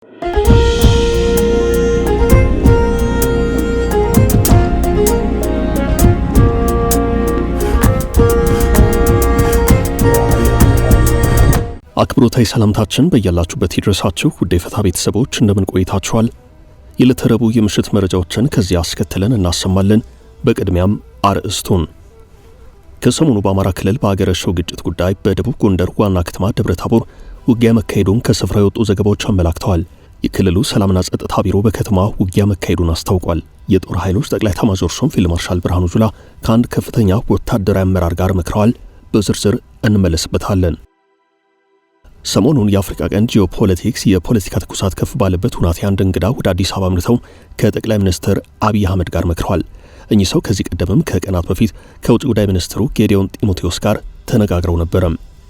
አክብሮታዊ ሰላምታችን በእያላችሁበት ይድረሳችሁ ውድ የፈታ ቤተሰቦች እንደምን ቆይታችኋል? የዕለተ ረቡዕ የምሽት መረጃዎችን ከዚህ አስከትለን እናሰማለን። በቅድሚያም አርዕስቱን። ከሰሞኑ በአማራ ክልል በአገረሸው ግጭት ጉዳይ በደቡብ ጎንደር ዋና ከተማ ደብረ ታቦር ውጊያ መካሄዱን ከስፍራው የወጡ ዘገባዎች አመላክተዋል። የክልሉ ሰላምና ጸጥታ ቢሮ በከተማ ውጊያ መካሄዱን አስታውቋል። የጦር ኃይሎች ጠቅላይ ኤታማዦር ሹም ፊልድ ማርሻል ብርሃኑ ጁላ ከአንድ ከፍተኛ ወታደራዊ አመራር ጋር መክረዋል። በዝርዝር እንመለስበታለን። ሰሞኑን የአፍሪካ ቀንድ ጂኦፖለቲክስ የፖለቲካ ትኩሳት ከፍ ባለበት ሁናቴ አንድ እንግዳ ወደ አዲስ አበባ አምርተው ከጠቅላይ ሚኒስትር አብይ አህመድ ጋር መክረዋል። እኚህ ሰው ከዚህ ቀደምም ከቀናት በፊት ከውጭ ጉዳይ ሚኒስትሩ ጌዲዮን ጢሞቴዎስ ጋር ተነጋግረው ነበር።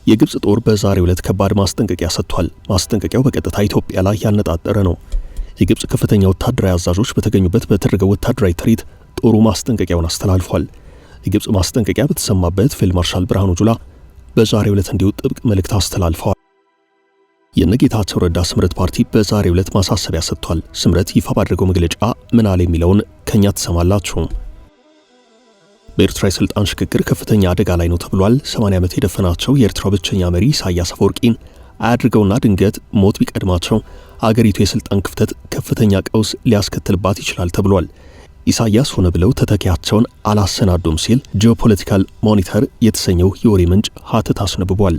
የግብጽ ጦር በዛሬው ዕለት ከባድ ማስጠንቀቂያ ሰጥቷል። ማስጠንቀቂያው በቀጥታ ኢትዮጵያ ላይ ያነጣጠረ ነው። የግብጽ ከፍተኛ ወታደራዊ አዛዦች በተገኙበት በተደረገው ወታደራዊ ትርኢት ጦሩ ማስጠንቀቂያውን አስተላልፏል። የግብጽ ማስጠንቀቂያ በተሰማበት ፊልድ ማርሻል ብርሃኑ ጁላ በዛሬው ዕለት እንዲሁ ጥብቅ መልእክት አስተላልፈዋል። የነጌታቸው ረዳ ስምረት ፓርቲ በዛሬው ዕለት ማሳሰቢያ ሰጥቷል። ስምረት ይፋ ባደረገው መግለጫ ምን አለ የሚለውን ከኛ ተሰማላችሁ። በኤርትራ የስልጣን ሽግግር ከፍተኛ አደጋ ላይ ነው ተብሏል። 80 ዓመት የደፈናቸው የኤርትራ ብቸኛ መሪ ኢሳያስ አፈወርቂን አያድርገውና ድንገት ሞት ቢቀድማቸው አገሪቱ የስልጣን ክፍተት ከፍተኛ ቀውስ ሊያስከትልባት ይችላል ተብሏል። ኢሳያስ ሆነ ብለው ተተኪያቸውን አላሰናዱም ሲል ጂኦፖለቲካል ሞኒተር የተሰኘው የወሬ ምንጭ ሀተት አስነብቧል።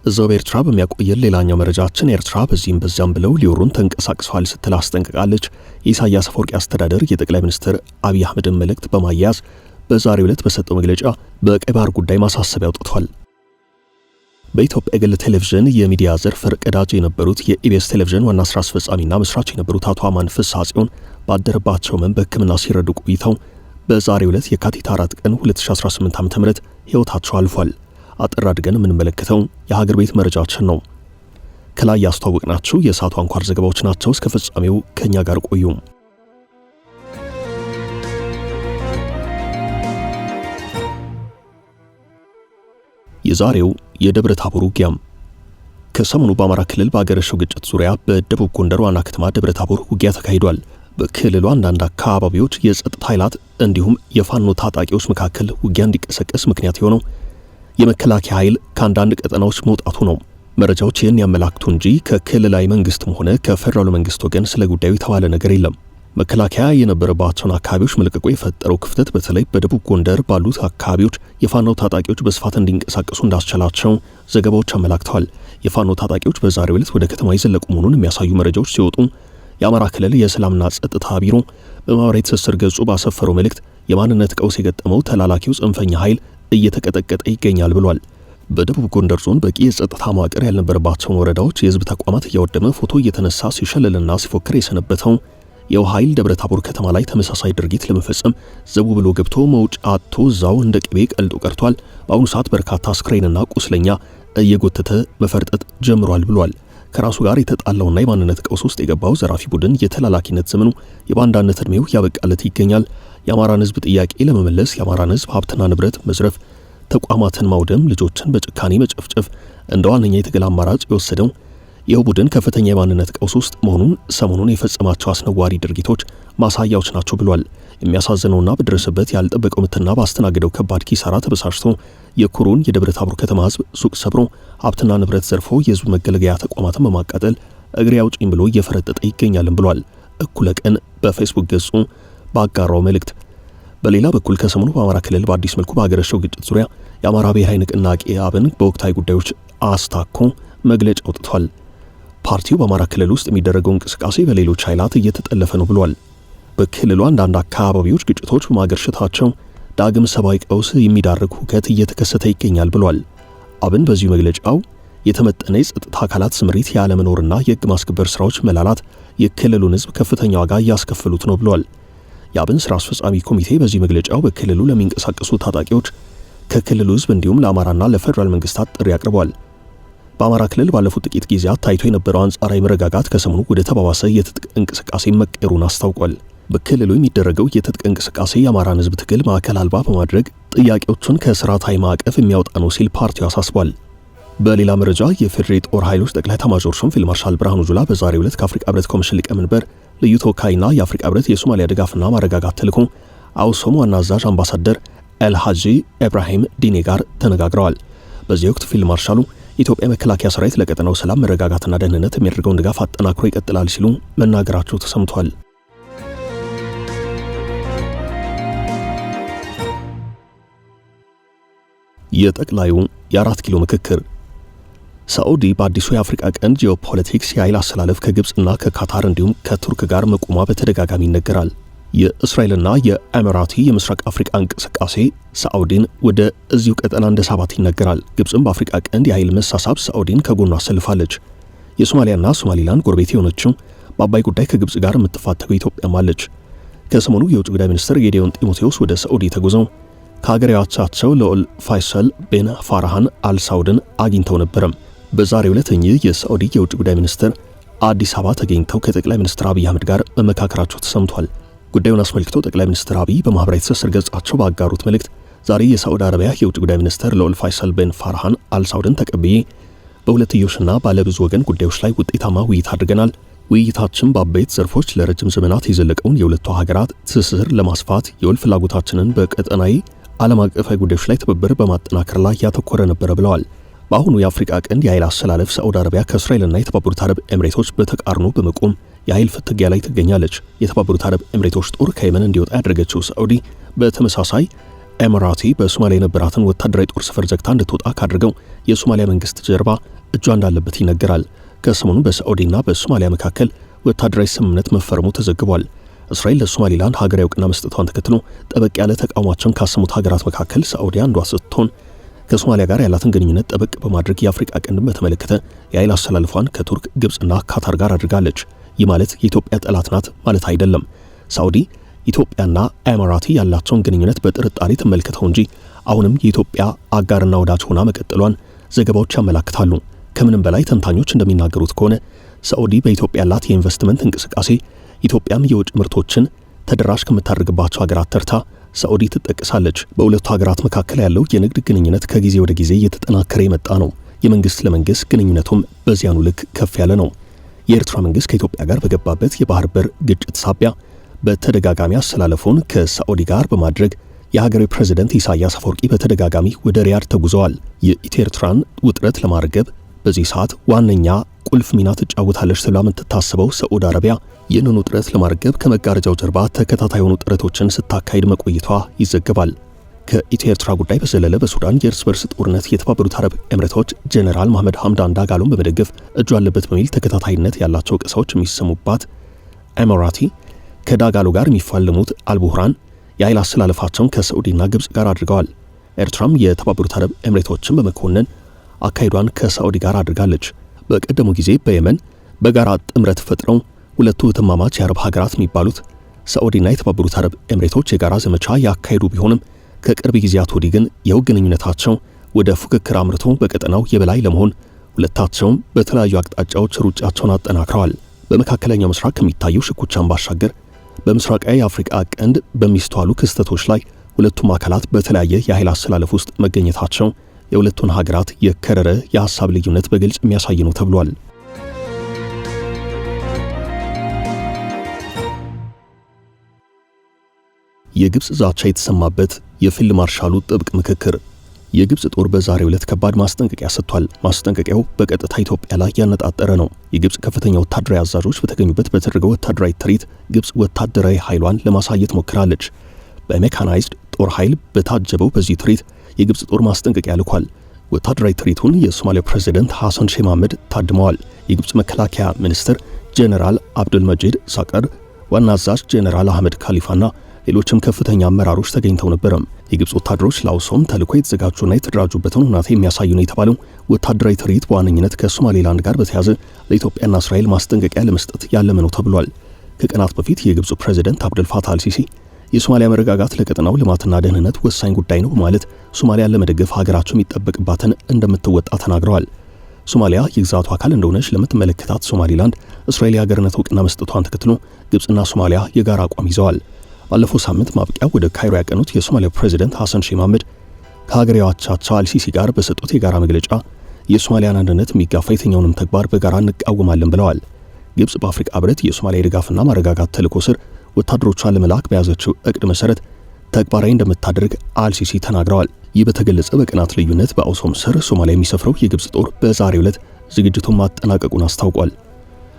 እዛው በኤርትራ በሚያቆየን ሌላኛው መረጃችን ኤርትራ በዚህም በዚያም ብለው ሊወሩን ተንቀሳቅሰዋል ስትል አስጠንቅቃለች። የኢሳያስ አፈወርቂ አስተዳደር የጠቅላይ ሚኒስትር አብይ አህመድን መልእክት በማያያዝ በዛሬው ዕለት በሰጠው መግለጫ በቀይ ባህር ጉዳይ ማሳሰቢያ አውጥቷል። በኢትዮጵያ የግል ቴሌቪዥን የሚዲያ ዘርፍ ፈርቀዳጅ የነበሩት የኢቢኤስ ቴሌቪዥን ዋና ስራ አስፈጻሚና መስራች የነበሩት አቶ አማን ፍስሐ ጽዮን ባደረባቸው ሕመም በሕክምና ሲረዱ ቆይተው በዛሬው ዕለት የካቲት 4 ቀን 2018 ዓ.ም ሕይወታቸው አልፏል። አጠር አድርገን የምንመለከተው የሀገር ቤት መረጃችን ነው። ከላይ ያስተዋወቅናችሁ የሰዓቱ አንኳር ዘገባዎች ናቸው። እስከ ፍጻሜው ከኛ ጋር ቆዩ። የዛሬው የደብረ ታቦር ውጊያም ከሰሞኑ በአማራ ክልል በአገረሸው ግጭት ዙሪያ በደቡብ ጎንደር ዋና ከተማ ደብረ ታቦር ውጊያ ተካሂዷል። በክልሉ አንዳንድ አካባቢዎች የጸጥታ ኃይላት እንዲሁም የፋኖ ታጣቂዎች መካከል ውጊያ እንዲቀሰቀስ ምክንያት የሆነው የመከላከያ ኃይል ከአንዳንድ ቀጠናዎች መውጣቱ ነው። መረጃዎች ይህን ያመላክቱ እንጂ ከክልላዊ መንግስትም ሆነ ከፌደራሉ መንግስት ወገን ስለ ጉዳዩ የተባለ ነገር የለም። መከላከያ የነበረባቸውን አካባቢዎች መልቀቁ የፈጠረው ክፍተት በተለይ በደቡብ ጎንደር ባሉት አካባቢዎች የፋኖ ታጣቂዎች በስፋት እንዲንቀሳቀሱ እንዳስቻላቸው ዘገባዎች አመላክተዋል። የፋኖ ታጣቂዎች በዛሬው ዕለት ወደ ከተማ የዘለቁ መሆኑን የሚያሳዩ መረጃዎች ሲወጡ የአማራ ክልል የሰላምና ጸጥታ ቢሮ በማህበራዊ ትስስር ገጹ ባሰፈረው መልእክት የማንነት ቀውስ የገጠመው ተላላኪው ጽንፈኛ ኃይል እየተቀጠቀጠ ይገኛል ብሏል። በደቡብ ጎንደር ዞን በቂ የጸጥታ መዋቅር ያልነበረባቸውን ወረዳዎች የህዝብ ተቋማት እያወደመ ፎቶ እየተነሳ ሲሸለልና ሲፎክር የሰነበተው የውሃ ኃይል ደብረ ታቦር ከተማ ላይ ተመሳሳይ ድርጊት ለመፈጸም ዘቡ ብሎ ገብቶ መውጫ አጥቶ እዛው እንደ ቅቤ ቀልጦ ቀርቷል። በአሁኑ ሰዓት በርካታ አስክሬንና ቁስለኛ እየጎተተ መፈርጠጥ ጀምሯል ብሏል። ከራሱ ጋር የተጣላውና የማንነት ቀውስ ውስጥ የገባው ዘራፊ ቡድን የተላላኪነት ዘመኑ የባንዳነት ዕድሜው ያበቃለት ይገኛል። የአማራን ህዝብ ጥያቄ ለመመለስ የአማራን ህዝብ ሀብትና ንብረት መዝረፍ፣ ተቋማትን ማውደም፣ ልጆችን በጭካኔ መጨፍጨፍ እንደ ዋነኛ የትግል አማራጭ የወሰደው ይህ ቡድን ከፍተኛ የማንነት ቀውስ ውስጥ መሆኑን ሰሞኑን የፈጸማቸው አስነዋሪ ድርጊቶች ማሳያዎች ናቸው ብሏል። የሚያሳዝነውና በደረሰበት ያልጠበቀው ምትና ባስተናገደው ከባድ ኪሳራ ተበሳጭቶ የኩሩን የደብረ ታቦር ከተማ ህዝብ ሱቅ ሰብሮ ሀብትና ንብረት ዘርፎ የህዝብ መገለገያ ተቋማትን በማቃጠል እግሬ አውጪኝ ብሎ እየፈረጠጠ ይገኛልን ብሏል። እኩለ ቀን በፌስቡክ ገጹ ባጋራው መልእክት። በሌላ በኩል ከሰሞኑ በአማራ ክልል በአዲስ መልኩ በአገረሸው ግጭት ዙሪያ የአማራ ብሔራዊ ንቅናቄ አብን በወቅታዊ ጉዳዮች አስታኮ መግለጫ አውጥቷል። ፓርቲው በአማራ ክልል ውስጥ የሚደረገው እንቅስቃሴ በሌሎች ኃይላት እየተጠለፈ ነው ብሏል። በክልሉ አንዳንድ አካባቢዎች ግጭቶች በማገርሸታቸው ዳግም ሰብአዊ ቀውስ የሚዳርግ ሁከት እየተከሰተ ይገኛል ብሏል። አብን በዚሁ መግለጫው የተመጠነ የጸጥታ አካላት ስምሪት ያለመኖርና የህግ ማስከበር ስራዎች መላላት የክልሉን ህዝብ ከፍተኛ ዋጋ እያስከፈሉት ነው ብሏል። የአብን ስራ አስፈጻሚ ኮሚቴ በዚህ መግለጫው በክልሉ ለሚንቀሳቀሱ ታጣቂዎች ከክልሉ ህዝብ እንዲሁም ለአማራና ለፌደራል መንግስታት ጥሪ አቅርቧል። በአማራ ክልል ባለፉት ጥቂት ጊዜያት ታይቶ የነበረው አንጻራዊ መረጋጋት ከሰሞኑ ወደ ተባባሰ የትጥቅ እንቅስቃሴ መቀየሩን አስታውቋል። በክልሉ የሚደረገው የትጥቅ እንቅስቃሴ የአማራን ህዝብ ትግል ማዕከል አልባ በማድረግ ጥያቄዎቹን ከስርዓታዊ ማዕቀፍ የሚያወጣ ነው ሲል ፓርቲው አሳስቧል። በሌላ መረጃ የፌዴራል ጦር ኃይሎች ጠቅላይ ኤታማዦር ሹም ፊልድ ማርሻል ብርሃኑ ጁላ በዛሬው ዕለት ከአፍሪካ ህብረት ኮሚሽን ሊቀመንበር ልዩ ተወካይና የአፍሪካ ህብረት የሶማሊያ ድጋፍና ማረጋጋት ተልዕኮ አውሶም ዋና አዛዥ አምባሳደር ኤልሃጂ ኢብራሂም ዲኔ ጋር ተነጋግረዋል። በዚህ ወቅት ፊልድ ማርሻሉ የኢትዮጵያ መከላከያ ሰራዊት ለቀጠናው ሰላም፣ መረጋጋትና ደህንነት የሚያደርገውን ድጋፍ አጠናክሮ ይቀጥላል ሲሉ መናገራቸው ተሰምቷል። የጠቅላዩ የ4 ኪሎ ምክክር ሳዑዲ በአዲሱ የአፍሪካ ቀንድ ጂኦፖለቲክስ የኃይል አሰላለፍ ከግብፅና ከካታር እንዲሁም ከቱርክ ጋር መቆሟ በተደጋጋሚ ይነገራል። የእስራኤልና የኤሚራቲ የምስራቅ አፍሪካ እንቅስቃሴ ሳዑዲን ወደ እዚሁ ቀጠና እንደሳባት ይነገራል። ግብፅም በአፍሪካ ቀንድ የኃይል መሳሳብ ሳዑዲን ከጎኗ አሰልፋለች። የሶማሊያና ሶማሊላንድ ጎረቤት የሆነችው በአባይ ጉዳይ ከግብፅ ጋር የምትፋተገው ኢትዮጵያም አለች። ከሰሞኑ የውጭ ጉዳይ ሚኒስትር ጌዲዮን ጢሞቴዎስ ወደ ሳዑዲ ተጉዘው ከሀገራዊ አቻቸው ልዑል ፋይሰል ቤን ፋርሃን አልሳውድን አግኝተው ነበረም። በዛሬው ዕለት እኚህ የሳዑዲ የውጭ ጉዳይ ሚኒስትር አዲስ አበባ ተገኝተው ከጠቅላይ ሚኒስትር አብይ አህመድ ጋር መመካከራቸው ተሰምቷል። ጉዳዩን አስመልክቶ ጠቅላይ ሚኒስትር አብይ በማህበራዊ ትስስር ገጻቸው ባጋሩት መልእክት ዛሬ የሳዑዲ አረቢያ የውጭ ጉዳይ ሚኒስትር ልዑል ፋይሰል ቤን ፋርሃን አልሳውድን ተቀብዬ በሁለትዮሽና ባለብዙ ወገን ጉዳዮች ላይ ውጤታማ ውይይት አድርገናል። ውይይታችን በአበይት ዘርፎች ለረጅም ዘመናት የዘለቀውን የሁለቱ ሀገራት ትስስር ለማስፋት የወል ፍላጎታችንን በቀጠናዊ ዓለም አቀፋዊ ጉዳዮች ላይ ትብብር በማጠናከር ላይ ያተኮረ ነበር ብለዋል። በአሁኑ የአፍሪካ ቀንድ የኃይል አሰላለፍ ሳዑዲ አረቢያ ከእስራኤልና የተባበሩት አረብ ኤምሬቶች በተቃርኖ በመቆም የኃይል ፍትጊያ ላይ ትገኛለች። የተባበሩት አረብ ኤምሬቶች ጦር ከየመን እንዲወጣ ያደረገችው ሳዑዲ በተመሳሳይ ኤሚራቲ በሶማሊያ የነበራትን ወታደራዊ ጦር ሰፈር ዘግታ እንድትወጣ ካደረገው የሶማሊያ መንግስት ጀርባ እጇ እንዳለበት ይነገራል። ከሰሞኑ በሳዑዲና በሶማሊያ መካከል ወታደራዊ ስምምነት መፈረሙ ተዘግቧል። እስራኤል ለሶማሊላንድ ሀገራዊ እውቅና መስጠቷን ተከትሎ ጠበቅ ያለ ተቃውሟቸውን ካሰሙት ሀገራት መካከል ሳዑዲ አንዷ ስትሆን ከሶማሊያ ጋር ያላትን ግንኙነት ጠበቅ በማድረግ የአፍሪካ ቀንድን በተመለከተ የኃይል አሰላለፏን ከቱርክ፣ ግብፅና ካታር ጋር አድርጋለች። ይህ ማለት የኢትዮጵያ ጠላት ናት ማለት አይደለም። ሳዑዲ ኢትዮጵያና ኤሚራቲ ያላቸውን ግንኙነት በጥርጣሬ ተመልክተው እንጂ አሁንም የኢትዮጵያ አጋርና ወዳጅ ሆና መቀጠሏን ዘገባዎች ያመላክታሉ። ከምንም በላይ ተንታኞች እንደሚናገሩት ከሆነ ሳዑዲ በኢትዮጵያ ያላት የኢንቨስትመንት እንቅስቃሴ ኢትዮጵያም የውጭ ምርቶችን ተደራሽ ከምታደርግባቸው ሀገራት ተርታ ሳዑዲ ትጠቀሳለች። በሁለቱ ሀገራት መካከል ያለው የንግድ ግንኙነት ከጊዜ ወደ ጊዜ እየተጠናከረ የመጣ ነው። የመንግስት ለመንግስት ግንኙነቱም በዚያኑ ልክ ከፍ ያለ ነው። የኤርትራ መንግስት ከኢትዮጵያ ጋር በገባበት የባህር በር ግጭት ሳቢያ በተደጋጋሚ አሰላለፉን ከሳዑዲ ጋር በማድረግ የሀገሬው ፕሬዝዳንት ኢሳያስ አፈወርቂ በተደጋጋሚ ወደ ሪያድ ተጉዘዋል። የኢትዮ ኤርትራን ውጥረት ለማርገብ በዚህ ሰዓት ዋነኛ ቁልፍ ሚና ትጫወታለች ተብላ የምትታሰበው ሳዑዲ አረቢያ ይህንን ውጥረት ለማርገብ ከመጋረጃው ጀርባ ተከታታይ የሆኑ ጥረቶችን ስታካሂድ መቆየቷ ይዘገባል። ከኢትዮ ኤርትራ ጉዳይ በዘለለ በሱዳን የእርስ በርስ ጦርነት የተባበሩት አረብ ኤምሬቶች ጄኔራል መሐመድ ሐምዳን ዳጋሎን በመደገፍ እጁ አለበት በሚል ተከታታይነት ያላቸው ቅሳዎች የሚሰሙባት ኤሚራቲ ከዳጋሎ ጋር የሚፋለሙት አልቡህራን የኃይል አሰላለፋቸውን ከሳዑዲና ግብፅ ጋር አድርገዋል። ኤርትራም የተባበሩት አረብ ኤምሬቶችን በመኮነን አካሂዷን ከሳዑዲ ጋር አድርጋለች። በቀደሙ ጊዜ በየመን በጋራ ጥምረት ፈጥረው ሁለቱ እህትማማች የአረብ ሀገራት የሚባሉት ሳዑዲና የተባበሩት አረብ ኤምሬቶች የጋራ ዘመቻ ያካሄዱ ቢሆንም ከቅርብ ጊዜያት ወዲህ ግን የውግ ግንኙነታቸው ወደ ፉክክር አምርቶ በቀጠናው የበላይ ለመሆን ሁለታቸውም በተለያዩ አቅጣጫዎች ሩጫቸውን አጠናክረዋል። በመካከለኛው ምስራቅ ከሚታዩ ሽኩቻን ባሻገር በምስራቃዊ የአፍሪካ ቀንድ በሚስተዋሉ ክስተቶች ላይ ሁለቱም አካላት በተለያየ የኃይል አሰላለፍ ውስጥ መገኘታቸው የሁለቱን ሀገራት የከረረ የሐሳብ ልዩነት በግልጽ የሚያሳይ ነው ተብሏል። የግብፅ ዛቻ የተሰማበት የፊልድ ማርሻሉ ጥብቅ ምክክር። የግብፅ ጦር በዛሬው ዕለት ከባድ ማስጠንቀቂያ ሰጥቷል። ማስጠንቀቂያው በቀጥታ ኢትዮጵያ ላይ ያነጣጠረ ነው። የግብፅ ከፍተኛ ወታደራዊ አዛዦች በተገኙበት በተደረገው ወታደራዊ ትርኢት ግብፅ ወታደራዊ ኃይሏን ለማሳየት ሞክራለች። በሜካናይዝድ ጦር ኃይል በታጀበው በዚህ ትርኢት የግብፅ ጦር ማስጠንቀቂያ ልኳል። ወታደራዊ ትርኢቱን የሶማሊያ ፕሬዝዳንት ሐሰን ሼህ መሐመድ ታድመዋል። የግብፅ መከላከያ ሚኒስትር ጄኔራል አብዱልመጂድ ሳቀር፣ ዋና አዛዥ ጄኔራል አህመድ ካሊፋና ሌሎችም ከፍተኛ አመራሮች ተገኝተው ነበረም። የግብፅ ወታደሮች ለአውሶም ተልዕኮ የተዘጋጁና የተደራጁበትን ሁኔታ የሚያሳዩ ነው የተባለው ወታደራዊ ትርኢት በዋነኝነት ከሶማሌላንድ ጋር በተያያዘ ለኢትዮጵያና እስራኤል ማስጠንቀቂያ ለመስጠት ያለመ ነው ተብሏል። ከቀናት በፊት የግብፁ ፕሬዝዳንት አብደልፋታህ አልሲሲ የሶማሊያ መረጋጋት ለቀጠናው ልማትና ደህንነት ወሳኝ ጉዳይ ነው በማለት ሶማሊያን ለመደገፍ ሀገራቸው የሚጠበቅባትን እንደምትወጣ ተናግረዋል። ሶማሊያ የግዛቱ አካል እንደሆነች ለምትመለከታት ሶማሊላንድ እስራኤል የሀገርነት እውቅና መስጠቷን ተከትሎ ግብፅና ሶማሊያ የጋራ አቋም ይዘዋል። ባለፈው ሳምንት ማብቂያ ወደ ካይሮ ያቀኑት የሶማሊያ ፕሬዝዳንት ሐሰን ሼህ መሐመድ ከሀገሬው አቻቸው አልሲሲ ጋር በሰጡት የጋራ መግለጫ የሶማሊያን አንድነት የሚጋፋ የትኛውንም ተግባር በጋራ እንቃወማለን ብለዋል። ግብጽ በአፍሪካ ህብረት የሶማሊያ ድጋፍና ማረጋጋት ተልዕኮ ስር ወታደሮቿን ለመላክ በያዘችው እቅድ መሰረት ተግባራዊ እንደምታደርግ አልሲሲ ተናግረዋል። ይህ በተገለጸ በቀናት ልዩነት በአውሶም ስር ሶማሊያ የሚሰፍረው የግብጽ ጦር በዛሬው ዕለት ዝግጅቱን ማጠናቀቁን አስታውቋል።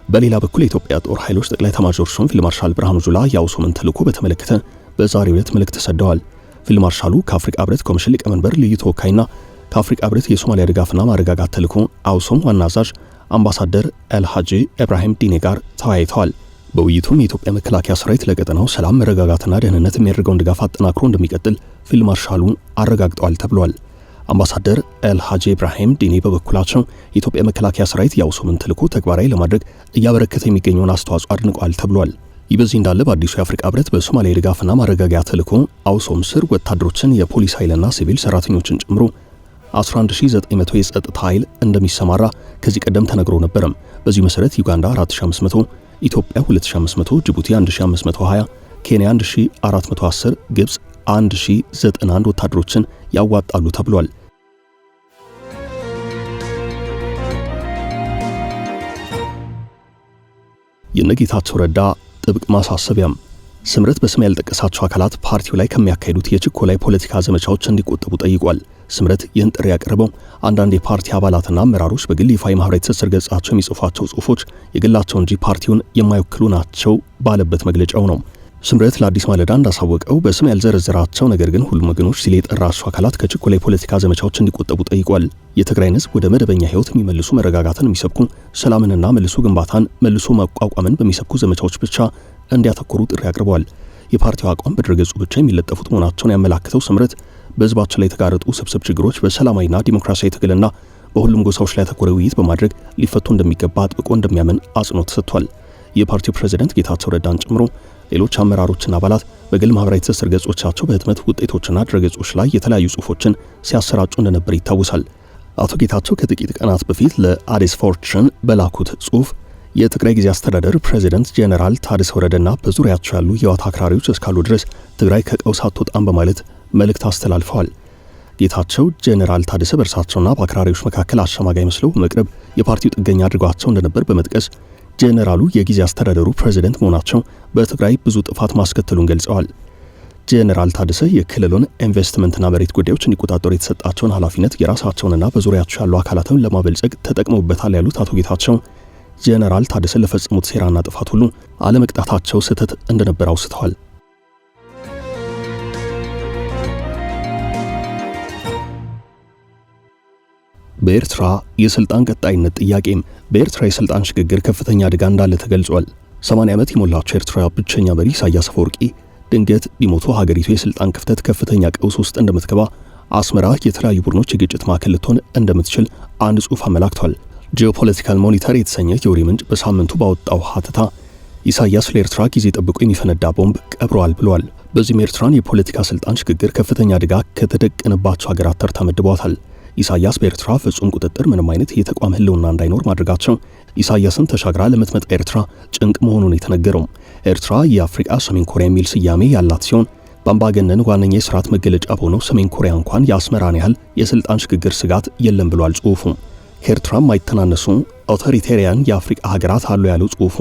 በሌላ በኩል የኢትዮጵያ ጦር ኃይሎች ጠቅላይ ኤታማዦር ሹም ፊልድ ማርሻል ብርሃኑ ጁላ የአውሶምን ተልዕኮ በተመለከተ በዛሬው ዕለት መልእክት ሰደዋል። ፊልድ ማርሻሉ ከአፍሪካ ህብረት ኮሚሽን ሊቀመንበር ልዩ ተወካይና ከአፍሪካ ህብረት የሶማሊያ ድጋፍና ማረጋጋት ተልዕኮ አውሶም ዋና አዛዥ አምባሳደር ኤልሃጂ ኢብራሂም ዲኔ ጋር ተወያይተዋል። በውይይቱም የኢትዮጵያ መከላከያ ሰራዊት ለቀጠናው ሰላም፣ መረጋጋትና ደህንነት የሚያደርገውን ድጋፍ አጠናክሮ እንደሚቀጥል ፊልድ ማርሻሉ አረጋግጠዋል ተብሏል። አምባሳደር ኤልሃጂ ኢብራሂም ዲኔ በበኩላቸው የኢትዮጵያ መከላከያ ሰራዊት የአውሶምን ተልዕኮ ተግባራዊ ለማድረግ እያበረከተ የሚገኘውን አስተዋጽኦ አድንቋል ተብሏል። ይህ በዚህ እንዳለ በአዲሱ የአፍሪካ ህብረት በሶማሊያ ድጋፍና ማረጋጋት ተልዕኮ አውሶም ስር ወታደሮችን፣ የፖሊስ ኃይልና ሲቪል ሰራተኞችን ጨምሮ 11900 የጸጥታ ኃይል እንደሚሰማራ ከዚህ ቀደም ተነግሮ ነበርም። በዚህ መሰረት ዩጋንዳ 4500፣ ኢትዮጵያ 2500፣ ጅቡቲ 1520፣ ኬንያ 1410፣ ግብጽ 1091 ወታደሮችን ያዋጣሉ ተብሏል። የነጌታቸው ረዳ ጥብቅ ማሳሰቢያም ስምረት በስም ያልጠቀሳቸው አካላት ፓርቲው ላይ ከሚያካሂዱት የችኮላ ፖለቲካ ዘመቻዎች እንዲቆጠቡ ጠይቋል። ስምረት ይህን ጥሪ ያቀረበው አንዳንድ የፓርቲ አባላትና አመራሮች በግል ይፋ የማህበራዊ ትስስር ገጻቸው የሚጽፏቸው ጽሁፎች የግላቸው እንጂ ፓርቲውን የማይወክሉ ናቸው ባለበት መግለጫው ነው። ስምረት ለአዲስ ማለዳ እንዳሳወቀው በስም ያልዘረዘራቸው ነገር ግን ሁሉም ወገኖች ሲል የጠራቸው አካላት ከችኮላ የፖለቲካ ዘመቻዎች እንዲቆጠቡ ጠይቋል። የትግራይን ህዝብ ወደ መደበኛ ህይወት የሚመልሱ መረጋጋትን የሚሰብኩ ሰላምንና መልሶ ግንባታን መልሶ ማቋቋምን በሚሰብኩ ዘመቻዎች ብቻ እንዲያተኮሩ ጥሪ አቅርበዋል። የፓርቲው አቋም በድረገጹ ብቻ የሚለጠፉት መሆናቸውን ያመላክተው ስምረት በህዝባችን ላይ የተጋረጡ ስብስብ ችግሮች በሰላማዊና ዲሞክራሲያዊ ትግልና በሁሉም ጎሳዎች ላይ ያተኮረ ውይይት በማድረግ ሊፈቱ እንደሚገባ አጥብቆ እንደሚያምን አጽንኦት ሰጥቷል። የፓርቲው ፕሬዝዳንት ጌታቸው ረዳን ጨምሮ ሌሎች አመራሮችና አባላት በግል ማህበራዊ ትስስር ገጾቻቸው በህትመት ውጤቶችና ድረገጾች ላይ የተለያዩ ጽሁፎችን ሲያሰራጩ እንደነበር ይታወሳል። አቶ ጌታቸው ከጥቂት ቀናት በፊት ለአዲስ ፎርቹን በላኩት ጽሁፍ የትግራይ ጊዜ አስተዳደር ፕሬዝዳንት ጄኔራል ታደሰ ወረደና በዙሪያቸው ያሉ የህወሓት አክራሪዎች እስካሉ ድረስ ትግራይ ከቀውስ አትወጣም በማለት መልእክት አስተላልፈዋል። ጌታቸው ጄኔራል ታደሰ በእርሳቸውና በአክራሪዎች መካከል አሸማጋይ መስለው በመቅረብ የፓርቲው ጥገኛ አድርጓቸው እንደነበር በመጥቀስ ጄኔራሉ የጊዜ አስተዳደሩ ፕሬዝዳንት መሆናቸው በትግራይ ብዙ ጥፋት ማስከተሉን ገልጸዋል። ጄኔራል ታደሰ የክልሉን ኢንቨስትመንትና መሬት ጉዳዮች እንዲቆጣጠሩ የተሰጣቸውን ኃላፊነት የራሳቸውንና በዙሪያቸው ያሉ አካላትን ለማበልጸግ ተጠቅመውበታል ያሉት አቶ ጌታቸው ጄኔራል ታደሰ ለፈጸሙት ሴራና ጥፋት ሁሉ አለመቅጣታቸው ስህተት እንደነበር አውስተዋል። በኤርትራ የስልጣን ቀጣይነት ጥያቄም በኤርትራ የስልጣን ሽግግር ከፍተኛ አደጋ እንዳለ ተገልጿል። 80 ዓመት የሞላቸው ኤርትራ ብቸኛ መሪ ኢሳያስ አፈወርቂ ድንገት ቢሞቱ ሀገሪቱ የስልጣን ክፍተት ከፍተኛ ቀውስ ውስጥ እንደምትገባ አስመራ የተለያዩ ቡድኖች የግጭት ማዕከል ልትሆን እንደምትችል አንድ ጽሑፍ አመላክቷል። ጂኦፖለቲካል ሞኒተር የተሰኘ የወሬ ምንጭ በሳምንቱ ባወጣው ሀተታ ኢሳያስ ለኤርትራ ጊዜ ጠብቆ የሚፈነዳ ቦምብ ቀብረዋል ብሏል። በዚህም ኤርትራን የፖለቲካ ስልጣን ሽግግር ከፍተኛ አደጋ ከተደቀነባቸው ሀገራት ተርታ መድበዋታል። ኢሳያስ በኤርትራ ፍጹም ቁጥጥር ምንም አይነት የተቋም ህልውና እንዳይኖር ማድረጋቸው ኢሳያስን ተሻግራ ለምትመጣ ኤርትራ ጭንቅ መሆኑን የተነገረው። ኤርትራ የአፍሪካ ሰሜን ኮሪያ የሚል ስያሜ ያላት ሲሆን በአምባገነን ዋነኛ የስርዓት መገለጫ በሆነው ሰሜን ኮሪያ እንኳን የአስመራን ያህል የስልጣን ሽግግር ስጋት የለም ብሏል ጽሑፉ። ከኤርትራ ማይተናነሱ አውቶሪቴሪያን የአፍሪካ ሀገራት አሉ ያለው ጽሑፉ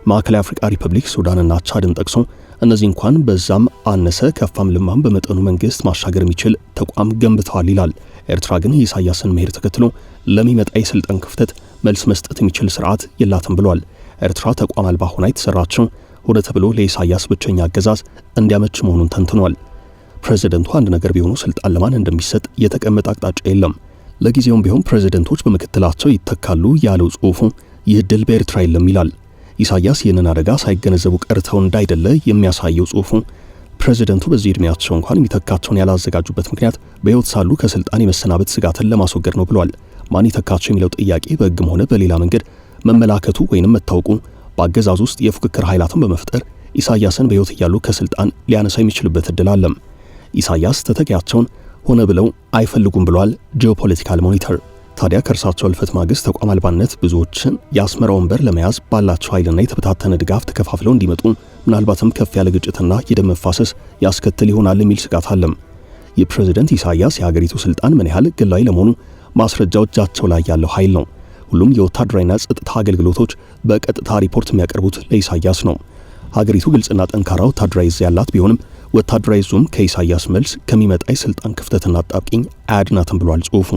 ማዕከላዊ አፍሪካ ሪፐብሊክ፣ ሱዳንና ቻድን ጠቅሶ እነዚህ እንኳን በዛም አነሰ ከፋም ልማም በመጠኑ መንግስት ማሻገር የሚችል ተቋም ገንብተዋል ይላል። ኤርትራ ግን የኢሳያስን መሄድ ተከትሎ ለሚመጣ የስልጣን ክፍተት መልስ መስጠት የሚችል ስርዓት የላትም ብሏል። ኤርትራ ተቋም አልባ ሆና የተሰራችው ሆነ ተብሎ ለኢሳያስ ብቸኛ አገዛዝ እንዲያመች መሆኑን ተንትኗል። ፕሬዝደንቱ አንድ ነገር ቢሆኑ ስልጣን ለማን እንደሚሰጥ የተቀመጠ አቅጣጫ የለም። ለጊዜውም ቢሆን ፕሬዝደንቶች በምክትላቸው ይተካሉ ያለው ጽሑፉ ይህ ድል በኤርትራ የለም ይላል። ኢሳያስ ይህንን አደጋ ሳይገነዘቡ ቀርተው እንዳይደለ የሚያሳየው ጽሑፉ ፕሬዝደንቱ በዚህ ዕድሜያቸው እንኳን የሚተካቸውን ያላዘጋጁበት ምክንያት በሕይወት ሳሉ ከስልጣን የመሰናበት ስጋትን ለማስወገድ ነው ብሏል። ማን ይተካቸው የሚለው ጥያቄ በሕግም ሆነ በሌላ መንገድ መመላከቱ ወይንም መታወቁ በአገዛዝ ውስጥ የፉክክር ኃይላትን በመፍጠር ኢሳያስን በሕይወት እያሉ ከስልጣን ሊያነሳ የሚችልበት እድል አለም። ኢሳያስ ተተኪያቸውን ሆነ ብለው አይፈልጉም ብሏል ጂኦፖለቲካል ሞኒተር። ታዲያ ከእርሳቸው እልፈት ማግስት ተቋም አልባነት ብዙዎችን የአስመራ ወንበር ለመያዝ ባላቸው ኃይልና የተበታተነ ድጋፍ ተከፋፍለው እንዲመጡ ምናልባትም ከፍ ያለ ግጭትና የደም መፋሰስ ያስከትል ይሆናል የሚል ስጋት አለም። የፕሬዝዳንት ኢሳያስ የሀገሪቱ ስልጣን ምን ያህል ግላዊ ለመሆኑ ማስረጃው እጃቸው ላይ ያለው ኃይል ነው። ሁሉም የወታደራዊና ጸጥታ አገልግሎቶች በቀጥታ ሪፖርት የሚያቀርቡት ለኢሳያስ ነው። ሀገሪቱ ግልጽና ጠንካራ ወታደራዊ ዕዝ ያላት ቢሆንም ወታደራዊ ዕዙም ከኢሳያስ መልስ ከሚመጣ የስልጣን ክፍተትና አጣብቂኝ አያድናትም ብሏል ጽሑፉ።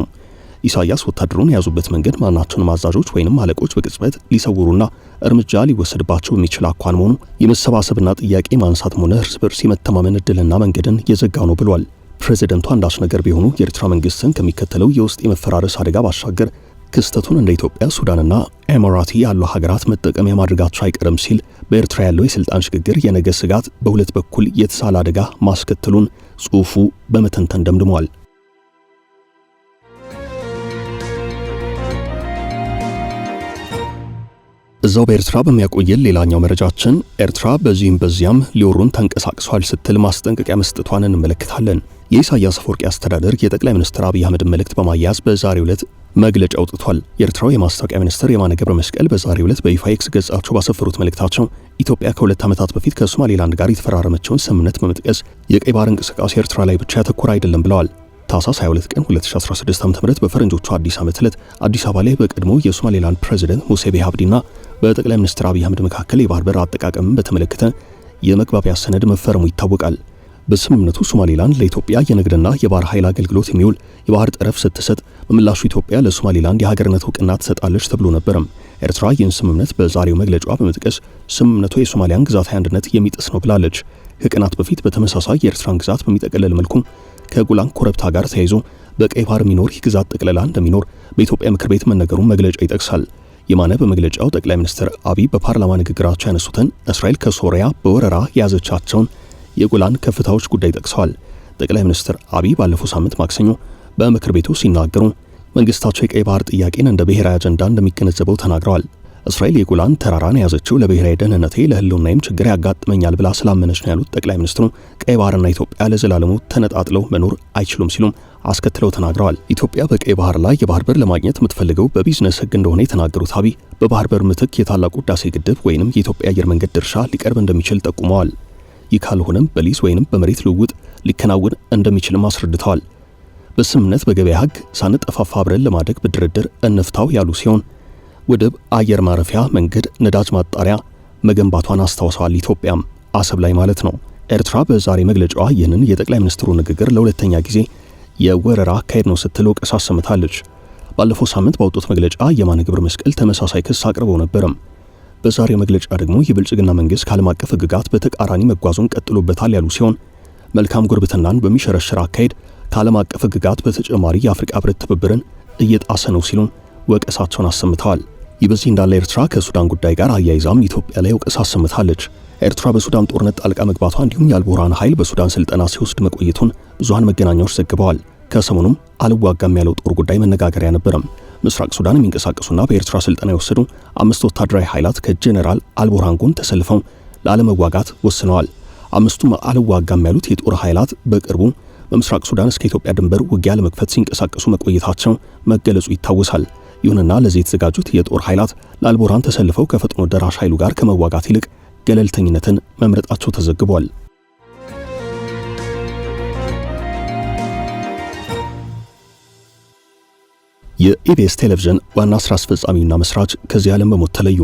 ኢሳያስ ወታደሩን የያዙበት መንገድ ማናቸውንም አዛዦች ወይንም አለቆች በቅጽበት ሊሰውሩና እርምጃ ሊወሰድባቸው የሚችል አኳን መሆኑ የመሰባሰብና ጥያቄ ማንሳትም ሆነ እርስ በርስ የመተማመን ዕድልና መንገድን የዘጋው ነው ብሏል። ፕሬዝደንቱ አንዳች ነገር ቢሆኑ የኤርትራ መንግስትን ከሚከተለው የውስጥ የመፈራረስ አደጋ ባሻገር ክስተቱን እንደ ኢትዮጵያ፣ ሱዳንና ኤሚራቲ ያሉ ሀገራት መጠቀሚያ ማድረጋቸው አይቀርም ሲል በኤርትራ ያለው የስልጣን ሽግግር የነገ ስጋት በሁለት በኩል የተሳለ አደጋ ማስከተሉን ጽሑፉ በመተንተን ደምድሟል። እዛው በኤርትራ በሚያቆየን ሌላኛው መረጃችን ኤርትራ በዚህም በዚያም ሊወሩን ተንቀሳቅሷል ስትል ማስጠንቀቂያ መስጠቷን እንመለከታለን። የኢሳያስ አፈወርቂ አስተዳደር የጠቅላይ ሚኒስትር አብይ አህመድ መልእክት በማያያዝ በዛሬው ዕለት መግለጫ አውጥቷል። የኤርትራው የማስታወቂያ ሚኒስትር የማነ ገብረ መስቀል በዛሬው ዕለት በይፋ ኤክስ ገጻቸው ባሰፈሩት መልእክታቸው ኢትዮጵያ ከ2 ዓመታት በፊት ከሶማሌላንድ ጋር የተፈራረመችውን ስምምነት በመጥቀስ የቀይ ባህር እንቅስቃሴ ኤርትራ ላይ ብቻ ያተኮረ አይደለም ብለዋል። ታህሳስ 22 ቀን 2016 ዓ.ም በፈረንጆቹ አዲስ ዓመት ዕለት አዲስ አበባ ላይ በቀድሞ የሶማሌላንድ ፕሬዝዳንት ሙሴ ቢሂ አብዲና በጠቅላይ ሚኒስትር አብይ አህመድ መካከል የባህር በር አጠቃቀምን በተመለከተ የመግባቢያ ሰነድ መፈረሙ ይታወቃል። በስምምነቱ ሶማሌላንድ ለኢትዮጵያ የንግድና የባህር ኃይል አገልግሎት የሚውል የባህር ጠረፍ ስትሰጥ በምላሹ ኢትዮጵያ ለሶማሌላንድ የሀገርነት ዕውቅና ትሰጣለች ተብሎ ነበርም። ኤርትራ ይህን ስምምነት በዛሬው መግለጫዋ በመጥቀስ ስምምነቱ የሶማሊያን ግዛታዊ አንድነት የሚጥስ ነው ብላለች። ከቀናት በፊት በተመሳሳይ የኤርትራን ግዛት በሚጠቀለል መልኩ ከጎላን ኮረብታ ጋር ተያይዞ በቀይ ባህር የሚኖር የግዛት ጠቅላላ እንደሚኖር በኢትዮጵያ ምክር ቤት መነገሩን መግለጫው ይጠቅሳል። የማነ በመግለጫው ጠቅላይ ሚኒስትር አብይ በፓርላማ ንግግራቸው ያነሱትን እስራኤል ከሶሪያ በወረራ የያዘቻቸውን የጎላን ከፍታዎች ጉዳይ ጠቅሰዋል። ጠቅላይ ሚኒስትር አብይ ባለፈው ሳምንት ማክሰኞ በምክር ቤቱ ሲናገሩ መንግስታቸው የቀይ ባህር ጥያቄን እንደ ብሔራዊ አጀንዳ እንደሚገነዘበው ተናግረዋል። እስራኤል የጎላን ተራራን ያዘችው ለብሔራዊ ደህንነቴ ለህልውናዬም ችግር ያጋጥመኛል ብላ ስላመነች ነው ያሉት ጠቅላይ ሚኒስትሩ ቀይ ባህርና ኢትዮጵያ ለዘላለሙ ተነጣጥለው መኖር አይችሉም ሲሉም አስከትለው ተናግረዋል። ኢትዮጵያ በቀይ ባህር ላይ የባህር በር ለማግኘት የምትፈልገው በቢዝነስ ህግ እንደሆነ የተናገሩት አብይ በባህር በር ምትክ የታላቁ ህዳሴ ግድብ ወይንም የኢትዮጵያ አየር መንገድ ድርሻ ሊቀርብ እንደሚችል ጠቁመዋል። ይህ ካልሆነም በሊዝ ወይንም በመሬት ልውውጥ ሊከናወን እንደሚችልም አስረድተዋል። በስምምነት በገበያ ህግ ሳንጠፋፋ አብረን ለማደግ በድርድር እንፍታው ያሉ ሲሆን ወደብ፣ አየር ማረፊያ፣ መንገድ፣ ነዳጅ ማጣሪያ መገንባቷን አስታውሰዋል። ኢትዮጵያም አሰብ ላይ ማለት ነው። ኤርትራ በዛሬ መግለጫዋ ይህንን የጠቅላይ ሚኒስትሩ ንግግር ለሁለተኛ ጊዜ የወረራ አካሄድ ነው ስትል ወቀሳ አሰምታለች። ባለፈው ሳምንት ባወጡት መግለጫ የማነ ገብረ መስቀል ተመሳሳይ ክስ አቅርበው ነበርም። በዛሬው መግለጫ ደግሞ የብልጽግና መንግስት ከዓለም አቀፍ ህግጋት በተቃራኒ መጓዙን ቀጥሎበታል ያሉ ሲሆን መልካም ጉርብትናን በሚሸረሽር አካሄድ ከዓለም አቀፍ ህግጋት በተጨማሪ የአፍሪካ ህብረት ትብብርን እየጣሰ ነው ሲሉ ወቀሳቸውን አሰምተዋል። ይህ በዚህ እንዳለ ኤርትራ ከሱዳን ጉዳይ ጋር አያይዛም ኢትዮጵያ ላይ ወቀሳ አሰምታለች። ኤርትራ በሱዳን ጦርነት ጣልቃ መግባቷ እንዲሁም የአልቡርሃን ኃይል በሱዳን ስልጠና ሲወስድ መቆየቱን ብዙሃን መገናኛዎች ዘግበዋል። ከሰሞኑም አልዋጋም ያለው ጦር ጉዳይ መነጋገሪያ ነበረም። ምስራቅ ሱዳን የሚንቀሳቀሱና በኤርትራ ስልጠና የወሰዱ 5 ወታደራዊ ኃይላት ከጄኔራል አልቡርሃን ጎን ተሰልፈው ላለመዋጋት ወስነዋል። 5ቱም አልዋጋም ያሉት የጦር ኃይላት በቅርቡ በምስራቅ ሱዳን እስከ ኢትዮጵያ ድንበር ውጊያ ለመክፈት ሲንቀሳቀሱ መቆየታቸው መገለጹ ይታወሳል። ይሁንና ለዚህ የተዘጋጁት የጦር ኃይላት ለአልቡርሃን ተሰልፈው ከፈጥኖ ደራሽ ኃይሉ ጋር ከመዋጋት ይልቅ ገለልተኝነትን መምረጣቸው ተዘግቧል። የኢቢኤስ ቴሌቪዥን ዋና ስራ አስፈጻሚና መስራች ከዚህ ዓለም በሞት ተለዩ።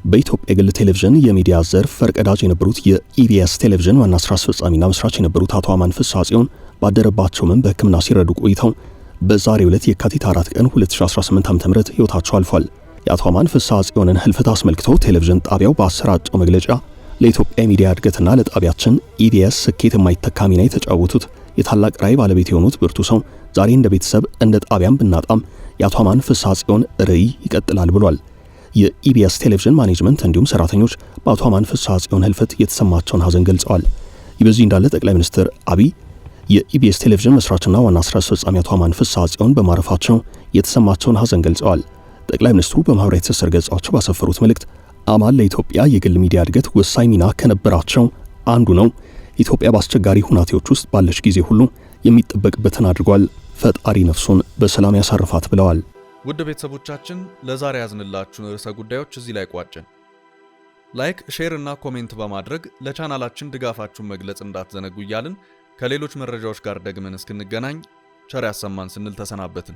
በኢትዮጵያ የግል ቴሌቪዥን የሚዲያ ዘርፍ ፈርቀዳጅ የነበሩት የኢቢኤስ ቴሌቪዥን ዋና ስራ አስፈጻሚና መስራች የነበሩት አቶ አማን ፍስሐ ጽዮን ባደረባቸው ሕመም በሕክምና ሲረዱ ቆይተው በዛሬው ዕለት የካቲት 4 ቀን 2018 ዓ.ም ሕይወታቸው አልፏል። የአቶ አማን ፍስሐ ጽዮንን ህልፈት አስመልክቶ ቴሌቪዥን ጣቢያው ባሰራጨው መግለጫ ለኢትዮጵያ ሚዲያ እድገትና ለጣቢያችን ኢቢኤስ ስኬት የማይተካ ሚና የተጫወቱት የታላቅ ራዕይ ባለቤት የሆኑት ብርቱ ሰው ዛሬ እንደ ቤተሰብ እንደ ጣቢያም ብናጣም የአቶ አማን ፍስሐ ጽዮን ራዕይ ይቀጥላል ብሏል። የኢቢኤስ ቴሌቪዥን ማኔጅመንት እንዲሁም ሰራተኞች በአቶ አማን ፍስሐ ጽዮን ህልፈት የተሰማቸውን ሐዘን ገልጸዋል። ይህ በዚህ እንዳለ ጠቅላይ ሚኒስትር አብይ የኢቢኤስ ቴሌቪዥን መስራችና ዋና ስራ አስፈጻሚ አቶ አማን ፍስሐ ጽዮን በማረፋቸው የተሰማቸውን ሐዘን ገልጸዋል። ጠቅላይ ሚኒስትሩ በማህበራዊ ትስስር ገጻቸው ባሰፈሩት መልእክት አማን ለኢትዮጵያ የግል ሚዲያ እድገት ወሳኝ ሚና ከነበራቸው አንዱ ነው። ኢትዮጵያ በአስቸጋሪ ሁናቴዎች ውስጥ ባለች ጊዜ ሁሉ የሚጠበቅበትን አድርጓል። ፈጣሪ ነፍሱን በሰላም ያሳርፋት ብለዋል። ውድ ቤተሰቦቻችን ለዛሬ ያዝንላችሁን ርዕሰ ጉዳዮች እዚህ ላይ ቋጨን። ላይክ፣ ሼር እና ኮሜንት በማድረግ ለቻናላችን ድጋፋችሁን መግለጽ እንዳትዘነጉ እያልን ከሌሎች መረጃዎች ጋር ደግመን እስክንገናኝ ቸር ያሰማን ስንል ተሰናበትን።